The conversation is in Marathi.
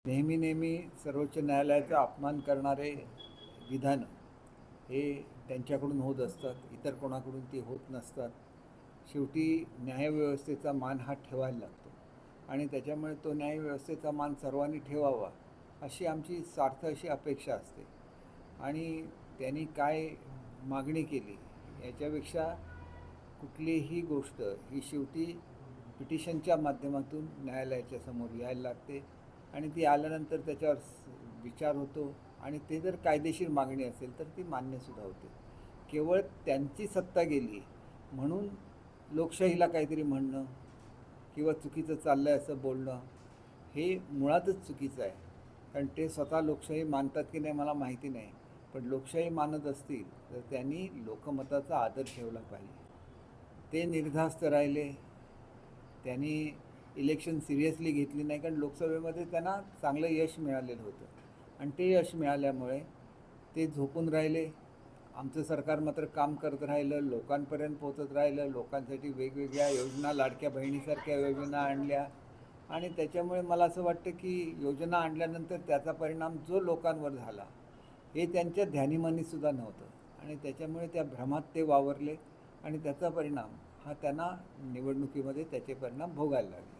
नेहमी सर्वोच्च न्यायालयाचा अपमान करणारे विधानं हे त्यांच्याकडून होत असतात, इतर कोणाकडून ती होत नसतात. शेवटी न्यायव्यवस्थेचा मान हा ठेवायला लागतो आणि त्याच्यामुळे तो न्यायव्यवस्थेचा मान सर्वांनी ठेवावा अशी आमची सार्थ अशी अपेक्षा असते. आणि त्यांनी काय मागणी केली याच्यापेक्षा कुठलीही गोष्ट ही शेवटी पिटिशनच्या माध्यमातून न्यायालयाच्या समोर यायला लागते आणि ती आल्यानंतर त्याच्यावर विचार होतो आणि ते जर कायदेशीर मागणी असेल तर ती मान्यसुद्धा होते. केवळ त्यांची सत्ता गेली म्हणून लोकशाहीला काहीतरी म्हणणं किंवा चुकीचं चाललं आहे असं बोलणं हे मुळातच चुकीचं आहे. कारण ते स्वतः लोकशाही मानतात की नाही मला माहिती नाही, पण लोकशाही मानत असतील तर त्यांनी लोकमताचा आदर ठेवला पाहिजे. ते निर्धास्त राहिले, त्यांनी इलेक्शन सिरियसली घेतली नाही, कारण लोकसभेमध्ये त्यांना चांगलं यश मिळालेलं होतं आणि ते यश मिळाल्यामुळे ते झोपून राहिले. आमचं सरकार मात्र काम करत राहिलं, लोकांपर्यंत पोहोचत राहिलं, लोकांसाठी वेगवेगळ्या योजना, लाडक्या बहिणीसारख्या योजना आणल्या आणि त्याच्यामुळे मला असं वाटतं की योजना आणल्यानंतर त्याचा परिणाम जो लोकांवर झाला हे त्यांच्या ध्यानीमनीसुद्धा नव्हतं आणि त्याच्यामुळे त्या भ्रमात ते वावरले आणि त्याचा परिणाम हा त्यांना निवडणुकीमध्ये त्याचे परिणाम भोगायला लागले.